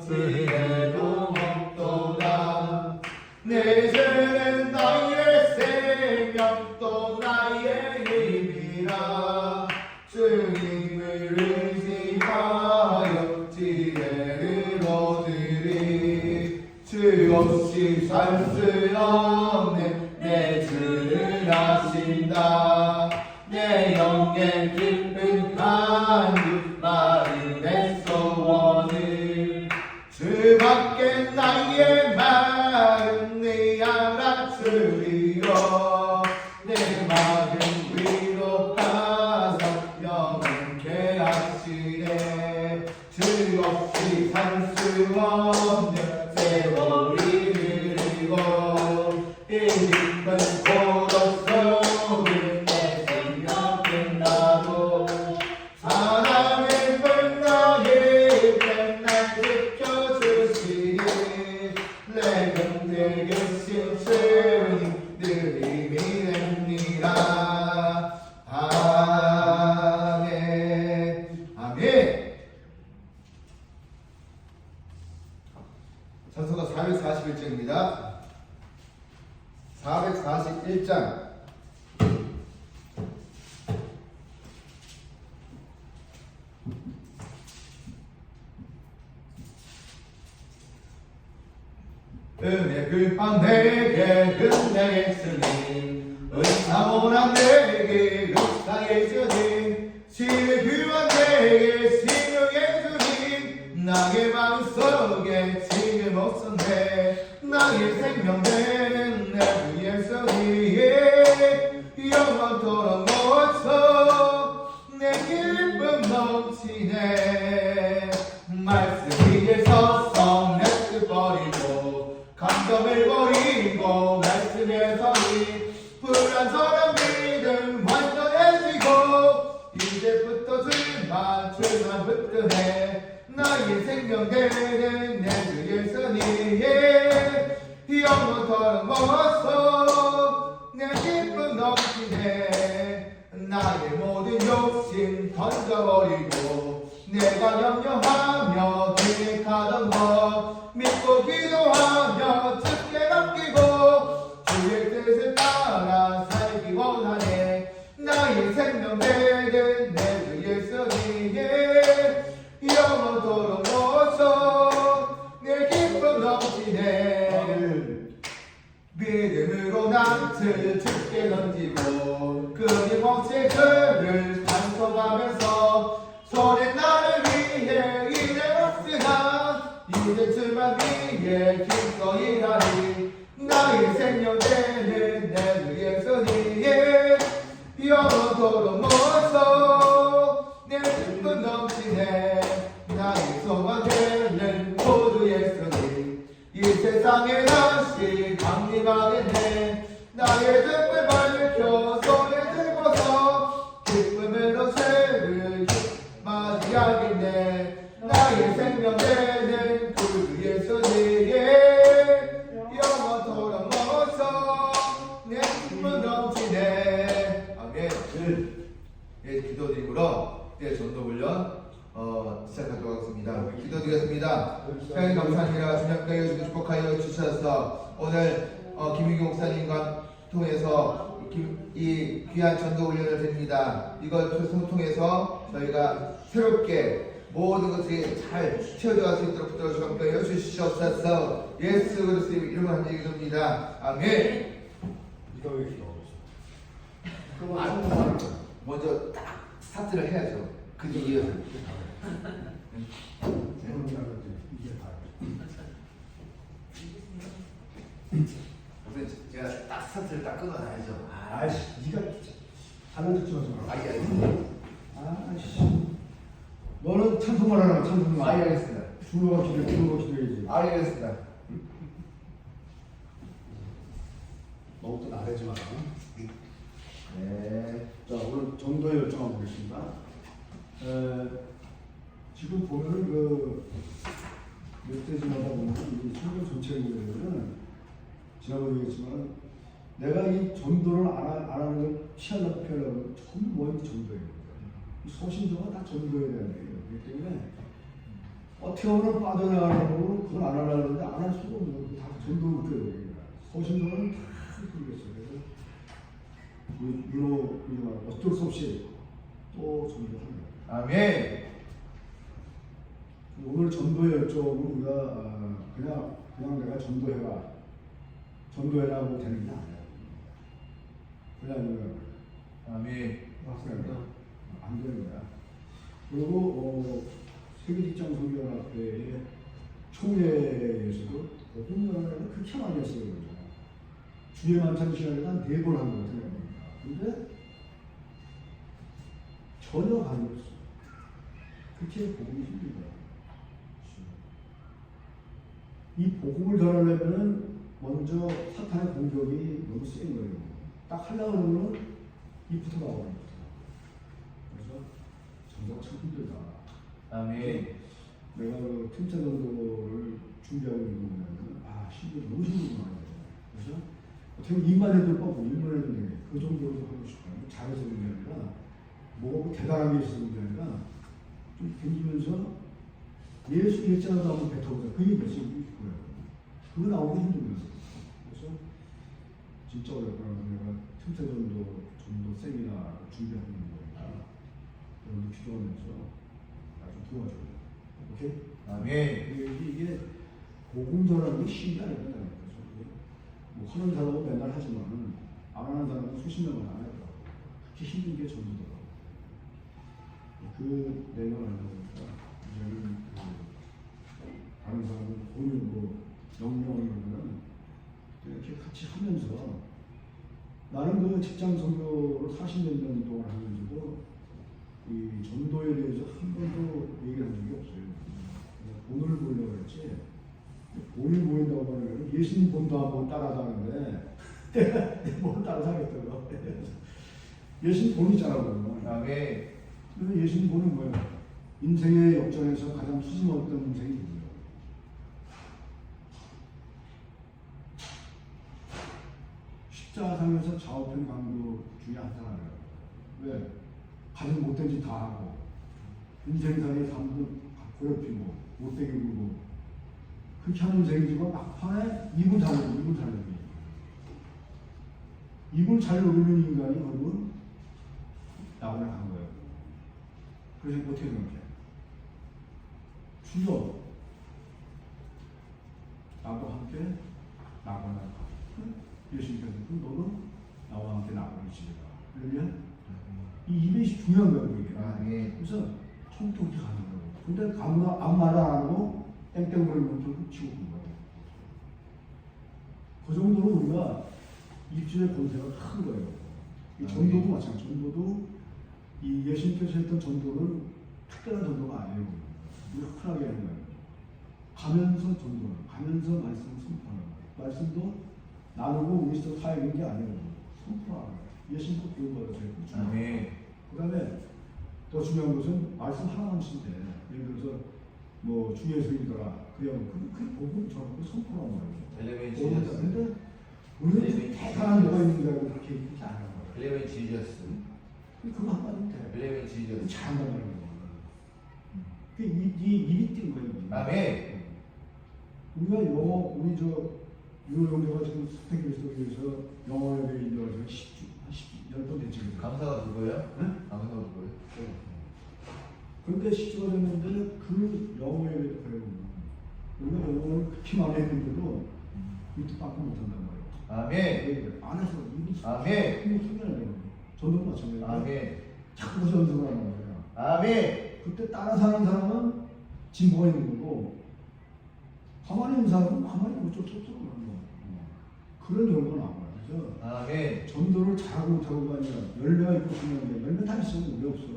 지혜도 없도다. 내 죄는 나의 생명 또 나의 힘이라. 주님을 의지하여 지혜를 얻으리. 주 없이 살 수 없는 내 주를 아신다. 내 영의 깊은 간구 마음의 소원을 주밖에 나의 마음 네 알아주리요. 내 마음 위로하사 영원케 하시네. 주 없이 살 수 없는 세월이 흐르고 이 깊은 고독 속에 내 생명 끝나도 사랑의 빛나게 맨날 지켜주시니 내 곁에 계신 주님 늘 힘이 됩니다. 아멘. 아멘. 전서가 441장입니다. 441장. 은혜를 한 내게 은혜의 주님, 은사모난 내게 역사의 주님, 신의 귀한 내게 신령의 주님, 나의 마음속에 지금 없었네. 나의 생명 되는 내 주 예수님, 영원토록 모셔 내 기쁨 넘치네. 말씀 위에 서서 넷을 버리고 감정을 버리고 말씀에 서니 불안서란 믿음 완전해지고 이제부터 줄만 붙드네. 나의 생명 되는 내 주 예수님, 영원토록 모셔 내 기쁨 넘치네. 나의 모든 욕심 던져버리고 내가 염려하며 계획하던 것 믿고 기도하며 주께 맡기고 주의 뜻을 따라 살기 원하네. 나의 생명 되는 내 주 예수님, 영원토록 모셔 내 기쁨 넘치네. 믿음으로 낯을 주께 던지고 끊임없이 그를 찬송하면서 손에 나를 위해 일해왔으나 이제 주만 위해 기꺼이 하리. 나의 생명 되는 내 주 예수님, 영원토록 모셔 내 기쁨 넘치네. 나의 소망 되는 모두 예수님, 이 세상에 다시 강림하겠네. 나의 등을 밝혀 손에 들고서 기쁨으로 새를 맞이하겠네. 나의 생명 되는 그 예수님, 영원토록 모셔 내 기쁨 넘치네. 아멘. 기도드림으로 전도훈련 시작하도록 하겠습니다. 기도드리겠습니다. 하나님 감사합니다. 주님께 축복하여 주셔서 오늘 김유기 목사님과 통해서 이 귀한 전도훈련을 드립니다. 이걸 통해서 저희가 새롭게 모든 것들이 잘 채워져갈 수 있도록 붙들어 주시옵소서. 주시옵소서. 예수 그리스도의 이름으로 한얘기입니다. 아멘. 이거 왜 기도하고 있어? 그럼 먼저 딱 스타트를 해야죠. 그 뒤에 이어서. 이게 다. 제가 딱 스타트를 딱 끊어놔야죠. 아이씨, 네가 하는 척 하지 마. 아이씨, 너는 찬송만 하라, 찬송만. 알겠습니다. 주로가 기도해야지. 알겠습니다. 너무 또 나대지 마라. 네. 자, 오늘 전도에 열정하고 보겠습니다. 지금 보면은 그 멧돼지마다 보면 이 성경 전체를 보면은 지난번에 얘기했지만 내가 이 전도를 안 하는 걸 피하려고 전부 뭐이 전도예요. 이 소신조가 다 전도에 대한 얘기예요. 그렇기 때문에 어떻게 보면 빠져나가려고 그걸 안 하려고 하는데 안 할 수가 없는 거예요. 다 전도 웃겨요. 서신도는 다 그러겠어요. 그래서 윤호 어쩔 수 없이 또 전도를 합니다. 아멘. 오늘 전도의 열정은 우리가 그냥 내가 전도해라고 되는 게 아니에요. 그냥 아멘. 맞습니다. 안 되는 거야. 그리고 세계직장선교연합회의 총회에서도 복음연합회가 그렇게 많이 했어요. 주의 만찬 시간에 한 4번 한 것 같아요. 근데 전혀 반응 없어. 그렇게 복음이 힘들다. 이 복음을 전하려면은 먼저 사탄의 공격이 너무 센 거예요. 딱 하려고 그러면 이부터 나오는 거죠. 그래서 전도가 참 힘들다. 아멘. 내가 그 팀차 전도를 준비하고 있는 거 보면 힘들어 너무 힘들구나. 그래서 어떻게 보면 입만 해도 뻔고 일만 해도 되게 그 정도로 하고 싶어요. 잘해서 그런 게 아니라 뭐가 대단한 게 있어서 그런 게 아니라 좀 던지면서 예수 일자라도 한번 뱉어보자. 그 얘기 몇시 있고요. 그거 나오기 힘들면서. 그래서 진짜 어렵더라고요. 내가 틈새 전도 세미나 준비하고 있는 거니까 여러분들 기도하면서 좀 도와줘요. 오케이? 아멘. 이게 복음 전하는 게 쉬운 게 아니거든요. 그래서 뭐 하는 사람은 맨날 하지만 안 하는 사람은 수십 명은 안 하더라고요. 그렇게 힘든 게 전도더라고요. 그 내용을 알다 보니까 이제는 다른 사람은 본인 명령을 이러면은 이렇게 같이 하면서 나는 그 직장 선교를 40몇 년 동안 하면서도 이 전도에 대해서 한 번도 얘기한 적이 없어요. 본을 보려고 했지. 본을 보인다고 하면 예수님 본도 한번 따라가는데 내가 뭘 따라가겠다고. 예수님 본이잖아 그러면. 아멘. 그래서 예수님 본은 뭐예요? 인생의 역전에서 가장 수심없던 인생이 뭐예요? 십자가상에서 좌우편 강도 중에 한 사람이에요. 왜? 가진 못된 짓 다 하고 인생상에 사람도 괴롭히고 못되게 굴고 그렇게 하는 인생이지만 막판에 입을 잘 누르기. 입을 잘 누르는 인간이 결국은 낙원에 간 거예요. 그래서 어떻게 생각해? 주여 나도 함께 낙원에 가. 예수님께서 너는 나와 함께 낙원에 지내라. 그러면 이 입이 중요한 거예요. 이게. 아멘. 그래서 처음부터 그렇게 가는 거예요. 근데 아무 말도 안 하고 땡땡거리는 것도 치고 간 거예요. 그 정도로 우리가 입술의 권세가 큰 거예요. 이 전도도 마찬가지. 전도도 이 예수님께서 했던 전도는 특별한 전도가 아니에요. 우리가 흔하게 하는 거예요. 가면서 전도하는, 가면서 말씀을 선포하는 거예요. 말씀도 나누고 우리 서 사역인 게 아니에요. 선포하는 거예요. 예수님 꼭 교육받아서 했고. 아멘. 그 다음에 더 중요한 것은 말씀 하나만 쓸 때, 예를 들어서 뭐 주 예수님이더라. 그냥 그 복음 전하고 선포란 말이에요. 엘레멘 지저스. 근데 우리는 대단한 뭐가 있는 줄 알고 그렇게 안 하는 거예요. 엘레멘 지저스. 그거 한마디면 돼. 엘레멘 지저스. 잘한다는 거예요. 그 일이 뛴 거예요. 아멘. 우리가 우리 유로 형제가 지금 스펙 그리스도교에서 영어에 대해 인도해서 10번 됐지. 강사가 누구예요? 네? 강사가 누구예요? 그런데 10주가 됐는데 그 영어에 대해 배우는 우리가 영어를 그렇게 많이 했는데도 밑에 빠꾸 못한단 말이에요. 아멘. 안 해서 일이 아멘. 소개하는 거예요. 전도도 마찬가지예요. 아멘. 자꾸 가서 연습을 하는 거예요. 아멘. 그때 따라 사는 사람은 진보가 있는 거고 가만히 있는 사람은 가만히 어쩔 수 없어 그런 거. 그런 결과가 나와요. 그래서 아멘. 전도를 잘하고 못하고가 아니라 열매가 있고 중요한 게 열매 다 있으면 왜 없어.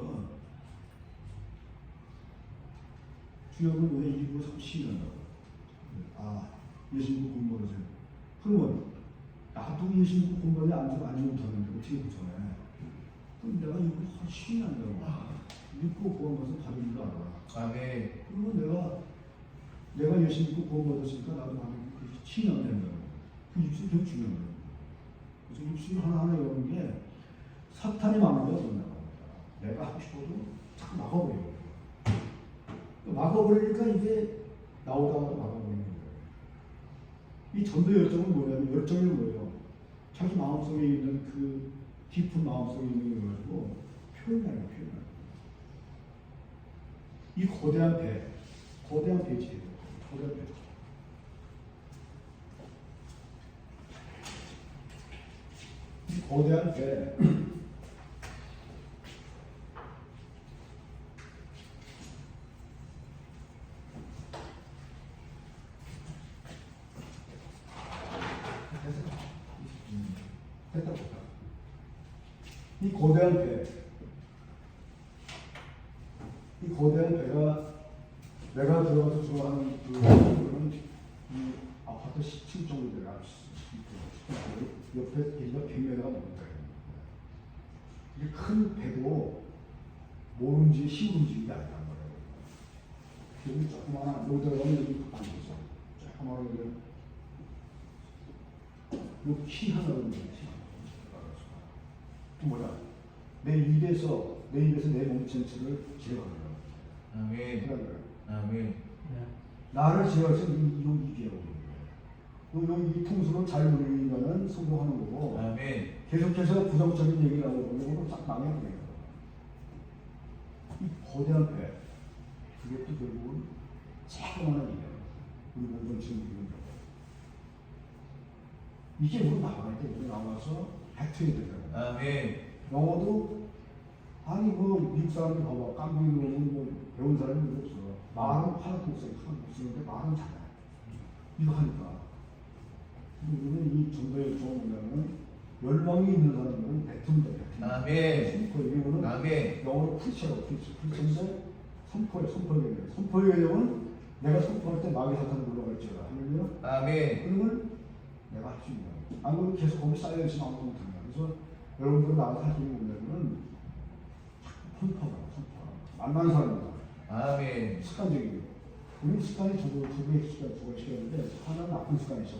주역은 왜 일부러 시인한다고. 예수님 공부하세요. 그러면 나도 예수님 공부하지 안 못하는데 어떻게 못하네. 그럼 내가 이거 시인한다고. 믿고 구원 것은 받은 줄 알아. 아멘. 그러면 내가 예수 믿고 구원받았으니까 나도 받은 시인하면 된다고. 그 입술이 되게 중요한 거예요. 그래서 입술 하나하나 여는 게 사탄이 막는 게 어떤 나갑니다. 내가 하고 싶어도 자꾸 막아버려요. 막아버리니까 이게 나오다가 막아버리는 거예요. 이 전도 열정은 뭐냐면 열정이 뭐예요? 자기 마음속에 있는 그 깊은 마음속에 있는 걸 가지고 표현하는 표현. 이 거대한 배지예요. 거대한 배. 이 거대한 배. 됐다. 이 거대한 배. 이 거대한 배가 내가 들어가서 좋아하는 그런 이 아파트 10층 정도 되나 옆에 길이가 100m가 넘는다. 이게 큰 배도 모름지 시름지가 아니란 말이에요. 여기 조그마한 여기 들어가면 여기 안 되죠. 조그마한 여기 키 하나로 뭐야? 내 입에서 내 몸 전체를 제어하는 거야. 아멘. 아멘. 나를 제어해서 입이라고 그러는 이 통수로 잘 누리면은 성공하는 거고. 아멘. 계속해서 부정적인 얘기를 하고 이거는 딱 망해야 돼요. 이 거대한 배, 그게 또 결국은 조그마한 일이에요. 우리 몸 전체를 누리는 거. 이게 우리 나와야 돼. 우리 나와서 해트해야 된다고. 아멘. 영어도 아니 뭐 미국 사람들 봐봐 깜둥이 놈은 뭐 배운 사람이 누구 없어. 말은 하나도 없어요. 하나도 없었는데 말은 잘해. 이거 하니까. 우리는 이 정도의 조언이라면 열망이 있는 사람들은 배튼다. 아멘. 선포 이거는 아멘. 영어로 프리치라고 프리치인데 선포의 개념. 선포의 개념은 내가 선포할 때 마귀 사탄을 물러갈지어다. 할렐루야. 아멘. 그러면 내가 할 수 있는 거야. 안 그러면 계속 거기 쌓여 있으면 아무것도 못하는 거야. 그래서 여러분들은 나한테 할 수 있는 뭐냐면 선포가 만나는 사람이다. 아멘. 습관적이고 우리 습관이 두 개의 습관이 있는데 하나는 나쁜 습관이 있어.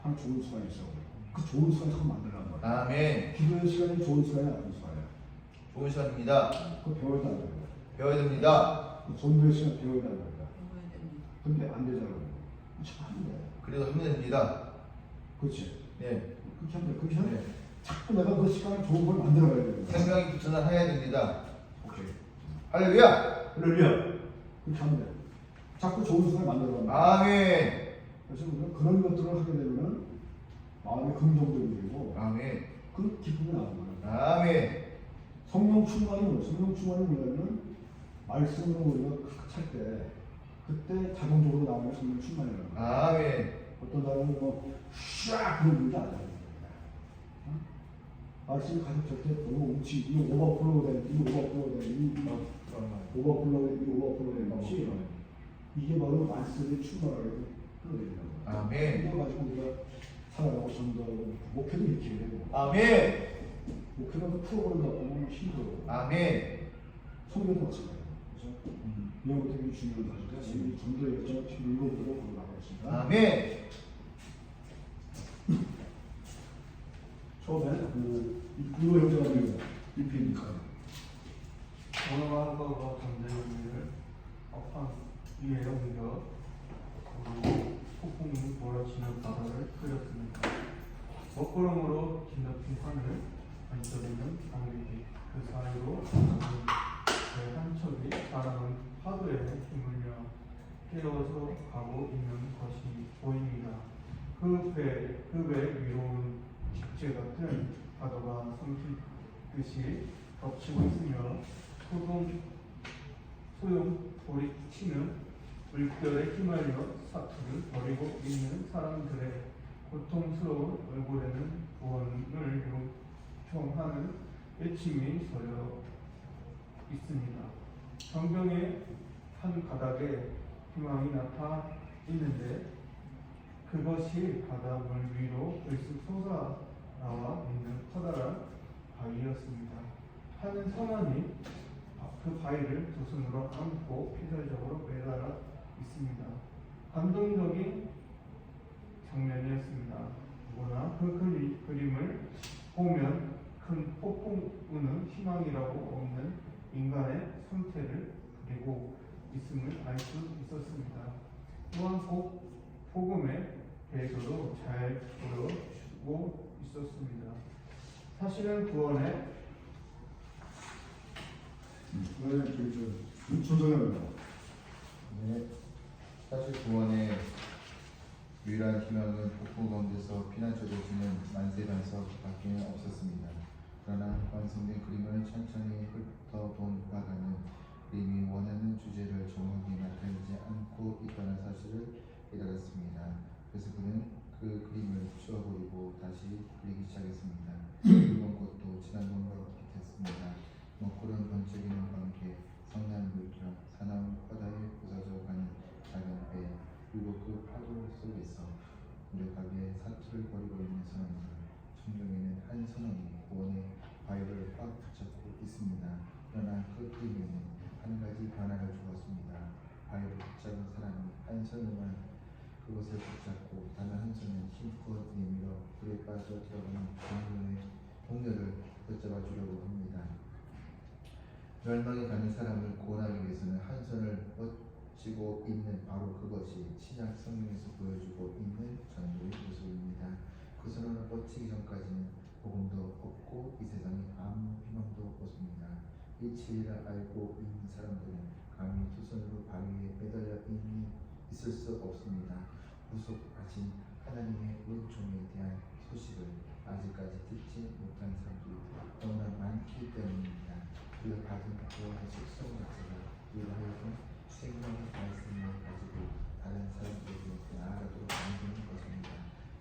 하나 좋은 습관이 있어. 그 좋은 습관을 자꾸 만들란 말이야. 아멘. 기도의 시간이 좋은 습관이 나쁜 습관이야. 좋은 시간입니다. 그거 배워야 된다는 거야. 배워야 됩니다. 그 전도의 시간 배워야 된다는 거야. 근데 안 되잖아. 자꾸 하면 돼. 그래도 하면 됩니다. 그렇지. 네. 그렇게 하면 돼. 그렇게 하면 네. 자꾸 내가 그 시간을 좋은 걸 만들어가야 돼. 생명이 붙여나 해야 됩니다. 오케이. 할렐루야. 할렐루야. 그렇게 하면 돼. 자꾸 좋은 습관을 만들어가면 돼. 아멘. 그래서 우리가 그런 것들을 하게 되면 마음이 긍정적이 되고 아멘. 그 기쁨이 나오는 거야. 아멘. 성령 충만이 뭐야? 성령 충만이 뭐냐면 말씀으로 우리가 찰 때 그때 자동적으로 나오는 성령 충만이라는 거야. 아멘. 어떤 사람은 쫙 그런 게 아니야. 말씀이 가득 찰때 너무 웅치 이 오버플로우 된 것이 이게 바로 말씀이 충만하게 흘러내리는 거야. 아멘. 이거 가지고 우리가 살아가고 전도하고 목회도 이렇게 해야 되고 아멘. 목회라도 프로그램 갖고 보면 힘들어. 아멘. 성경도 마찬가지예요. 그래서 이런 것도 되게 중요한 거니까 우리 전도의 열정을 지금 읽어보도록 나가겠습니다. 아멘. 처음에 이거 형제가 되는 일피니까 언어와 한국어 전쟁을 업한 위에 옮겨 폭풍이 몰아치는 바다를 끓였습니다. 먹구름으로 뒤덮인 하늘 반짝이는 방백이 그 사이로 한 척이 따라온 파도에 힘을려 깨어서 가고 있는 것이 보입니다. 그 배 위로는 집재 같은 파도가 삼키듯이 덮치고 있으며 소용돌이치는 물결에 휘말려 사투를 벌이고 있는 사람들의 고통스러운 얼굴에는 구원을 요청하는 외침이 서려 있습니다. 성경의 한 가닥에 희망이 나타 있는데 그것이 바닷물 위로 불쑥 솟아나와 있는 커다란 바위였습니다. 한 선원이 그 바위를 두 손으로 안고 피살적으로 매달아 있습니다. 감동적인 장면이었습니다. 그러나 그 그림을 보면 큰 폭풍우는 희망이라고 없는 인간의 상태를 되고 있음을 알 수 있었습니다. 또한 복음에 대해서도 잘 보여주고 있었습니다. 사실은 구원의 조정합니다. 네. 사실 구원의 유일한 희망은 복부 가운데서 피난처되어주는 만세 반석밖에 없었습니다. 그러나 완성된 그림을 천천히 훑어본 바다는 그림이 원하는 주제를 정확히 나타내지 않고 있다는 사실을 깨달았습니다. 그래서 그는 그 그림을 치워버리고 다시 그리기 시작했습니다. 이번 것도 지난번과 같았습니다. 먹구름 번쩍이는 관계, 성난 물결, 사나운 바다에 부서져 가는 작은 배, 그리고 그 파도 속에서 무력하게 사투를 벌이고 있는 선원들. 성경에는 한 선원이 구원의 바위를 꽉 붙잡고 있습니다. 그러나 그 그림에는 한 가지 변화를 주었습니다. 바위를 붙잡은 사람이 한 손으로만 그것을 붙잡고 다른 한 손은 힘껏 내밀어 불에 빠져 들어가는 동료를 붙잡아 주려고 합니다. 멸망에 가는 사람을 구원하기 위해서는 한 손을 뻗치고 있는 바로 그것이 신약 성경에서 보여주고 있는 전도의 모습입니다. 그 손을 뻗치기 전까지는 복음도 없고 이 세상에 아무 희망도 없습니다. 이 진리를 알고 있는 사람들은 감히 두 손으로 바위에 매달려 있을 수 없습니다. 구속하신 하나님의 은총에 대한 소식을 아직까지 듣지 못한 사람들이 너무나 많기 때문입니다. 그가 받은 구원의 속성 자체가 그로 하여금 생명의 말씀을 가지고 다른 사람들에게 나아가도록 만드는 것입니다.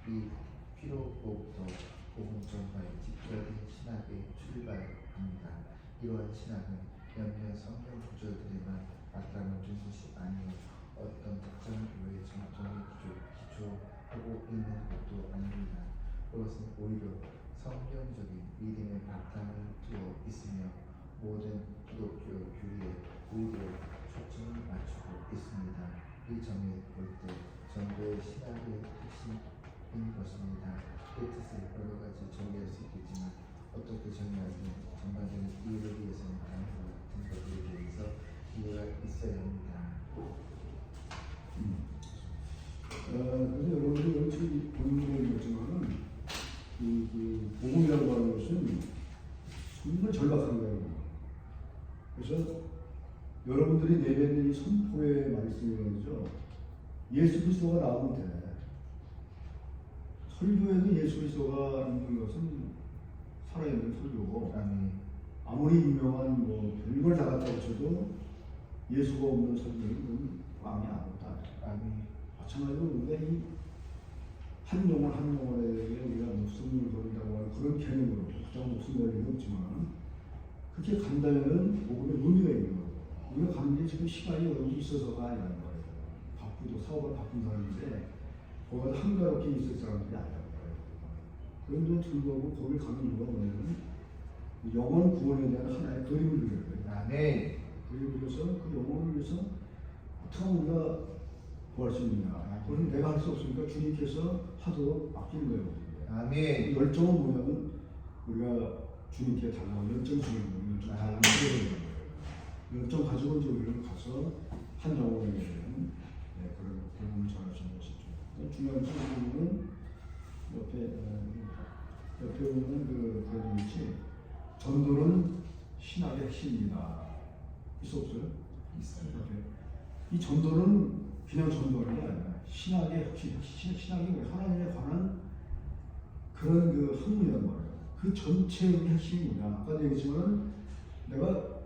이 피로로부터 복음 전파의 직접인 신학의 출발합니다. 이러한 신학은 몇몇 성경 구절들에만 맞담아준 것이 아니요 어떤 특정 교회 전통에 기초하고 있는 것도 아닙니다. 그것은 오히려 성경적인 믿음의 바탕을 두어 있으며 모든 기독교 교리에 오히려 초점을 맞추고 있습니다. 이 점에 볼 때 전도의 신학의 핵심인 것입니다. 그 뜻을 여러 가지 정리할 수 있겠지만 어떻게 정리하든 전반적인 이해를 위해서는 다음과 같은 것들에 대해서 이해가 있어야 합니다. 그래서 여러분들이 역시 본문에 있지만은 그 복음이라고 하는 것은 정말 절박한 거예요. 그래서 여러분들이 내뱉는 이 선포의 말씀이 말이죠. 예수 그리스도가 나오면 돼. 설교에는 예수 그리스도가 있는 것은 살아있는 설교고, 아무리 유명한 뭐 별걸 다 갖다 붙여도 예수가 없는 설교는 그건 꽝이 아무것도 아니에요. 마찬가지로 우리가 이 한 영혼 한 영혼에게 우리가 목숨을 걸린다고 하는 그런 개념으로 그냥 목숨 걸 일은 없지만 그렇게 간다면은 복음의 의미가 있는 거예요. 우리가 가는 게 지금 시간이 여기 있어서가 아니라는 거예요. 바쁘도 사업을 바쁜 사람인데 거기다 한가롭게 있을 사람들이 아니라는 거예요. 그런데 불구하고 거기 가는 이유가 뭐냐면 영혼 구원에 대한 하나의 그림을 그려요. 네. 그림을 그려서 그 영혼을 위해서 어떻게 하면 우리가 구할 수 있느냐. 그건 내가 할 수 없으니까 주님께서 하도록 맡기는 거예요. 아멘. 열정은 뭐냐면 우리가 주님께 달라고 열정 주는 거예요. 열정 달라고 거예요. 열정 가지고 이제 우리는 가서 한 영혼에게 그런 복음을 전하시는 것이죠. 중요한 부분은 옆에 보면 그 그림이 있지. 전도는 신학의 핵심입니다. 있어 없어요? 있어요. 이 전도는 그냥 전도하는 게 아니라 신학의 핵심, 신학이 하나님에 관한 그런 그 학문이란 말이에요. 그 전체의 핵심이 뭐냐? 아까도 얘기했지만 내가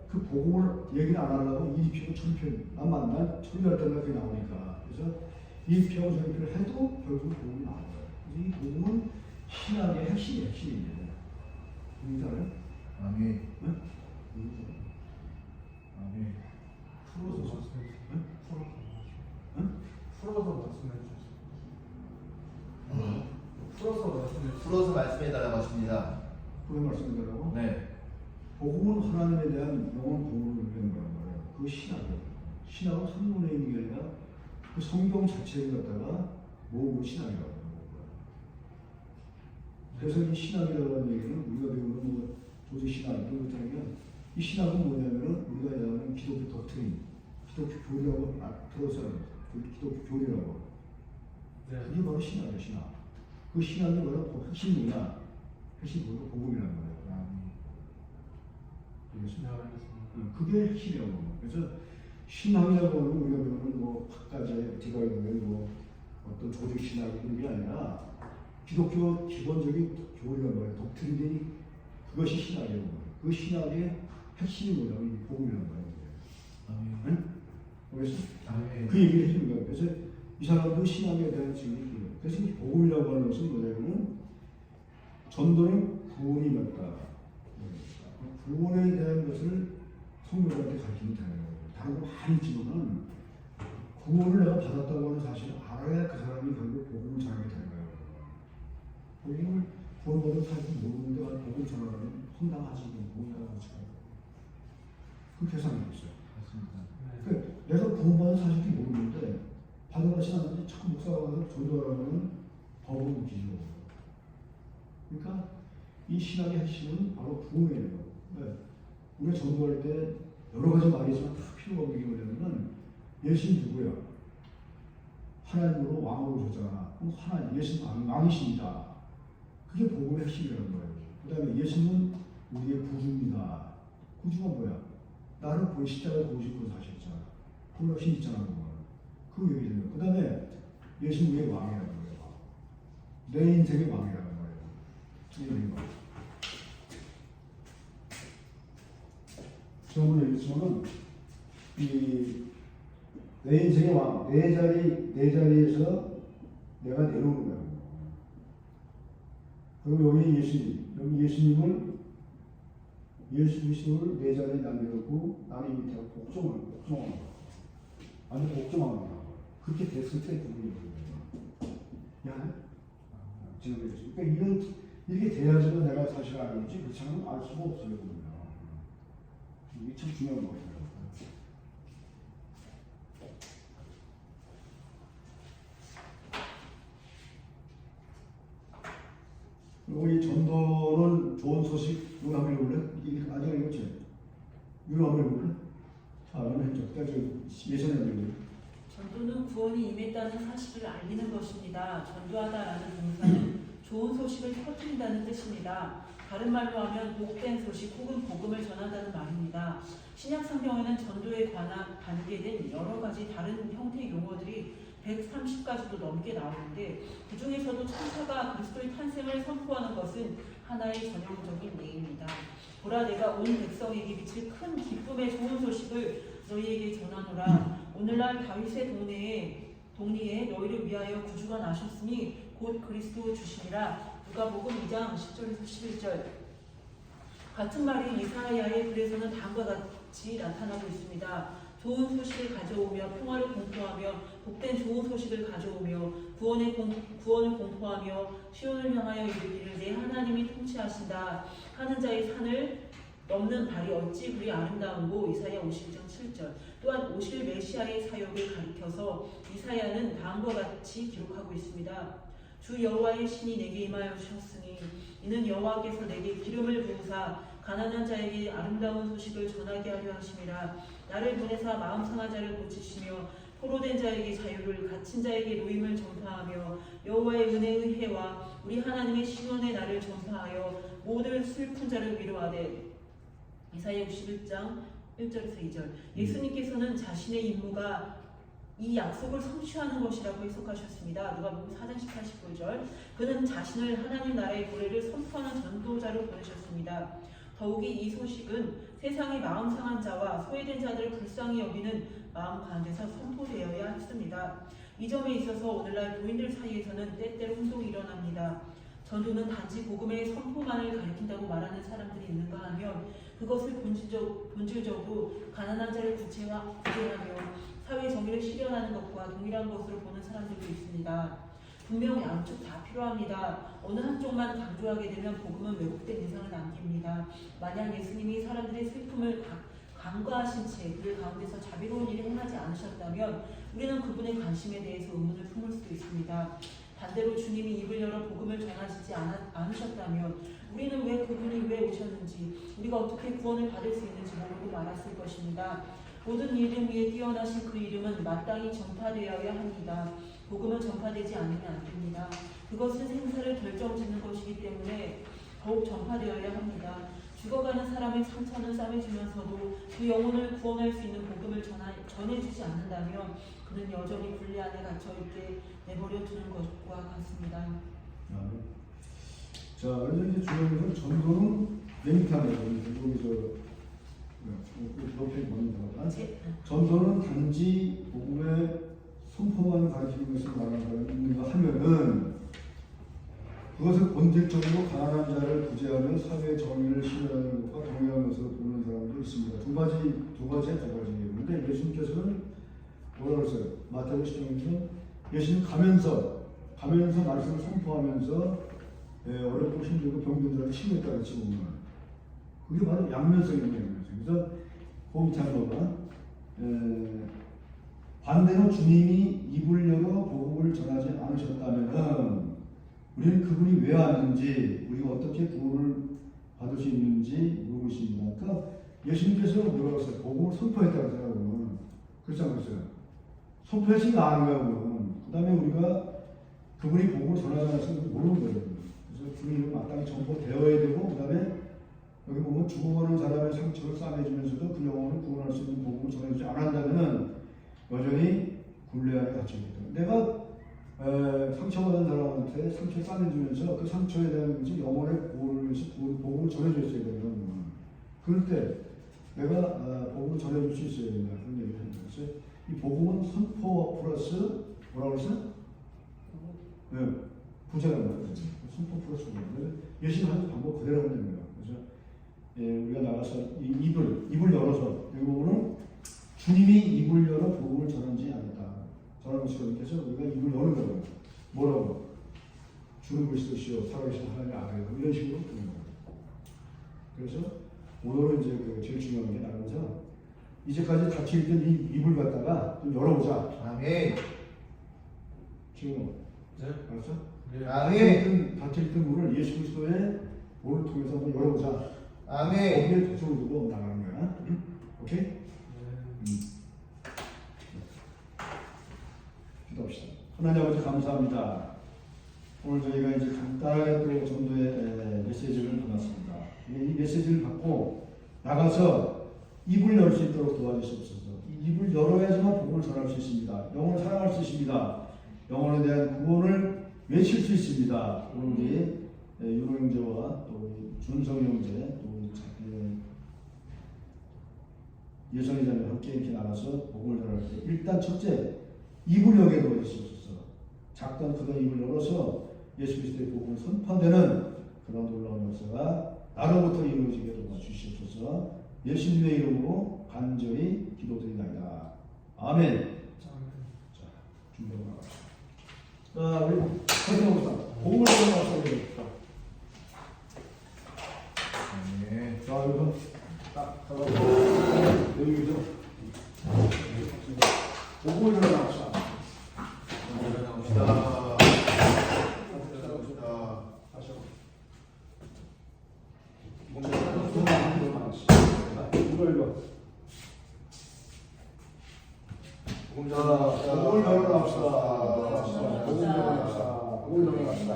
그 복음을 얘기를 안 하려고 이입하고 전편, 난 처리할 때마다 그게 나오니까. 그래서 이입하고 전편을 해도 결국 복음이 나와요. 그래서 이 복음은 신학의 핵심이에요. 인사를? 아멘. 네? 아멘. 풀어서 말씀해 주세요. 풀어서 말씀해 주세요. 풀어서 말씀해 주세요. 풀어서 말씀해달라고 하십니다. 그런 말씀드리라고? 네. 복음은 하나님에 대한 영원 복음을 누리는 거란 말이에요. 그 신학이에요. 신학은 성경에 있는 게 아니라 그 성경 자체를 갖다가 모으고 신학이라고 하는 거고요. 그래서 이 신학이라고 하는 얘기는 우리가 배우는 뭐 조지 신학 이런 것 하면 이 신학은 뭐냐면은 우리가 얘기하는 기독교 독트린 기독교 교리라고 들어서 기독교 교리라고. 네. 그게 바로 신학이야, 신학. 그 신학이 바로 핵심이 뭐냐? 핵심이 바로 복음이라는 거예요. 알겠습니다. 네, 알겠습니다. 그게 핵심이라고. 그래서 신학이라고 하는 우리가 배우는 뭐 학과제 제가 보면 뭐 어떤 조직 신학 이런 게 아니라 기독교 기본적인 교리가 뭐예요? 독트린이 그것이 신학이라고 해요. 그 신학의 핵심이 뭐냐면 이 복음이라는 거예요. 응? 알겠어? 그 얘기를 해주는 거예요. 그래서 이 사람도 신학에 대한 증언이 있어요. 그래서 이 복음이라고 하는 것은 뭐냐면 전도는 구원이 맞다. 구원에 대한 것을 성도들한테 가르치면 되는 거예요. 다른 거 많이 있지만은 구원을 내가 받았다고 하는 사실을 알아야 그 사람이 결국 복음을 전하게 되는 거예요. 복음을 구원받은 사실을 모르는데 복음 전하면 황당하지, 뭔가하지. 그 계산이 있어요. 맞습니다. 그러니까 내가 구원받은 사실도 모르는데 받아가지 않는데 자꾸 목사가 와서 전도하라면 법을 웃기죠. 그러니까 이 신학의 핵심은 바로 구원이에요. 우리가 전도할 때 여러 가지 말이지만 다 필요가 없는 게 뭐냐면 예수님 누구야? 하나님으로 왕으로 오셨잖아. 그럼 하나님, 예수님 왕이십니다. 그게 복음의 핵심이라는 거예요. 그 다음에 예수님은 우리의 구주입니다. 구주가 뭐야? 나를 본 십자가에 보시고 사셨잖아. 그걸 훨씬 있잖아. 그 얘기죠. 그 다음에 예수님 우리의 왕이라는 거예요. 내 인생의 왕이라는 거예요. 이 거. 저번에 얘기했지만은 내 인생의 왕, 내 자리에서 내가 내려오는 거예요. 그리고 여기 예수님을 예수 그리스도를 내 자리에 남겨놓고 나는 이 밑에 복종하는 거야. 완전 복종하는 거야. 그렇게 됐을 때 부분이 거예요. 야, 지금 그러니까 이렇게 돼야지만 내가 사실 알지 그렇지 않으면 알 수가 없어요. 이게 참 중요한 것 같아요. 그리고 이 전도는 좋은 소식, 이거 한번 해볼래? 이게 아직 읽었지? 이거 한번 해볼래? 자, 이건 했죠. 예전에 읽었지. 전도는 구원이 임했다는 사실을 알리는 것입니다. 전도하다라는 동사는 좋은 소식을 퍼뜨린다는 뜻입니다. 다른 말로 하면 복된 소식 혹은 복음을 전한다는 말입니다. 신약 성경에는 전도에 관한 관계된 여러 가지 다른 형태의 용어들이 130가지도 넘게 나오는데 그 중에서도 천사가 그리스도의 탄생을 선포하는 것은 하나의 전형적인 예입니다. 보라, 내가 온 백성에게 미칠 큰 기쁨의 좋은 소식을 너희에게 전하노라. 오늘날 다윗의 동리에 너희를 위하여 구주가 나셨으니 곧 그리스도 주시니라. 누가복음 2장 10절에서 11절. 같은 말이 이사야의 글에서는 다음과 같이 나타나고 있습니다. 좋은 소식을 가져오며 평화를 공포하며 복된 좋은 소식을 가져오며 구원을 공포하며 시온을 향하여 이르기를 내 하나님이 통치하신다 하는 자의 산을 넘는 발이 어찌 그리 아름다운고. 이사야 51장 7절. 또한 오실 메시아의 사역을 가리켜서 이사야는 다음과 같이 기록하고 있습니다. 주 여호와의 신이 내게 임하셨으니 이는 여호와께서 내게 기름을 부으사 가난한 자에게 아름다운 소식을 전하게 하려 하심이라. 나를 보내사 마음 상한 자를 고치시며 포로된 자에게 자유를, 갇힌 자에게 노임을 전파하며 여호와의 은혜의 해와 우리 하나님의 시온의 날을 전파하여 모든 슬픈 자를 위로하되. 이사야 61장 1절에서 2절. 예수님께서는 자신의 임무가 이 약속을 성취하는 것이라고 해석하셨습니다. 누가복음 4장 18, 19절. 그는 자신을 하나님 나라의 도래를 선포하는 전도자로 보내셨습니다. 더욱이 이 소식은 세상의 마음 상한 자와 소외된 자들을 불쌍히 여기는 마음 가운데서 선포되어야 했습니다. 이 점에 있어서 오늘날 교인들 사이에서는 때때로 혼동이 일어납니다. 전도는 단지 복음의 선포만을 가리킨다고 말하는 사람들이 있는가 하면 그것을 본질적으로 가난한 자를 구제하며 사회 정의를 실현하는 것과 동일한 것으로 보는 사람들도 있습니다. 분명 양쪽 다 필요합니다. 어느 한쪽만 강조하게 되면 복음은 왜곡된 인상을 남깁니다. 만약 예수님이 사람들의 슬픔을 간과하신 채 그들 가운데서 자비로운 일을 행하지 않으셨다면 우리는 그분의 관심에 대해서 의문을 품을 수도 있습니다. 반대로 주님이 입을 열어 복음을 전하시지 않으셨다면 우리는 왜 그분이 왜 오셨는지, 우리가 어떻게 구원을 받을 수 있는지 모르고 말았을 것입니다. 모든 이름 위에 뛰어나신 그 이름은 마땅히 전파되어야 합니다. 복음은 전파되지 않으면 안 됩니다. 그것은 생사를 결정짓는 것이기 때문에 더욱 전파되어야 합니다. 죽어가는 사람의 상처는 싸매주면서도 그 영혼을 구원할 수 있는 복음을 전해주지 않는다면 그는 여전히 굴레 안에 갇혀있게 내버려 두는 것과 같습니다. 자, 그래서 이제 중요한 것은 전도는 맹탕이에요. 여기 옆에 뭐입니다만 전도는 단지 복음의 선포만 가르치는 것을 말하는가 하면은 그것을 본질적으로 가난한 자를 구제하며 사회의 정의를 실현하는 것과 동일한 것으로 보는 사람도 있습니다. 두 가지예요. 그런데 예수님께서는 뭐라고 했어요? 마태복음 10장에서 예수님 가면서 말씀을 선포하면서 어렵고 힘들고 병든 자를 치유했다고 치고는 그게 바로 양면성이에요. 그래서 봄찬 거가 반대로 주님이 입을 열어 복음을 전하지 않으셨다면 우리는 그분이 왜 왔는지 우리가 어떻게 구원을 받을 수 있는지 물어보십니다. 그러니까 예수님께서 뭐라고 했어요? 복음을 선포했다고 생각하면 그렇지 않겠어요? 선포했으니 나은 거고요. 그 다음에 우리가 그분이 복음을 전하지 않았으면 모르는 거예요. 그래서 주님은 마땅히 전포되어야 되고 그 다음에 여기 보면 죽어가는 사람의 상처를 싸매주면서도 그 영혼을 구원할 수 있는 복음을 전해주지 않았다면 여전히 굴레 안에 갇혀있다. 내가 상처받은 사람한테 상처 싸매주면서 그 상처에 대한 영혼의 구원을 위해서 복음을 전해줬어야 되는 그럴 때 내가 복음을 전해줄 수 있어야 된다. 그런 얘기를 합니다. 그래서 이 복음은 선포 플러스 뭐라고 했어요? 네, 부재란 말이에요. 선포 플러스 부재. 예수님 하는 방법 그대로 하면 됩니다. 그래서 우리가 나가서 입을 열어서 여기 보면은 주님이 입을 열어 복음을 전하지 않았다. 전하는 시간께서 우리가 입을 여는 거예요. 뭐라고? 주는 그리스도시요 살아계신 하나님의 아들이요. 이런 식으로 보는 거예요. 그래서 오늘은 이제 제일 중요한 게 나가면서 이제까지 닫혀있던 이 입을 갖다가 좀 열어보자. 아멘. 지금 네. 알았어? 네. 아멘. 닫혀있던 문을 예수 그리스도의 몸을 통해서 한번 열어보자. 아멘. 거기에 도전을 두고 나가는 거야. 응? 오케이? 기도합시다. 하나님 아버지 감사합니다. 오늘 저희가 이제 간단하게 또 전도의 메시지를 받았습니다. 이 메시지를 받고 나가서 입을 열 수 있도록 도와주시옵소서. 이 입을 열어야지만 복음을 전할 수 있습니다. 영혼을 사랑할 수 있습니다. 영혼에 대한 구원을 외칠 수 있습니다. 오늘 우리 윤호 형제와 또 준성 형제 또 예선이 자매 함께 이렇게 나가서 복음을 전할 때 일단 첫째 입을 열게 도와주시옵소서. 작던 크던 입을 열어서 예수 그리스도의 복음을 선포되는 그런 놀라운 역사가 나로부터 이루어지게 도와주시옵소서. 예수님의 이름으로 간절히 기도드리나이다. 아멘. 자, 준비하고 나갑시다. 자, 우리 설명부터 복음을 전하겠습니다. 아멘. 자, 여러분 딱 들어가고 여기죠. 복음을 전하갑시다. 나갑시다. 다시 한번. 복음을 전하갑시다. 복음을 전하갑시다. 복음을 전하갑시다.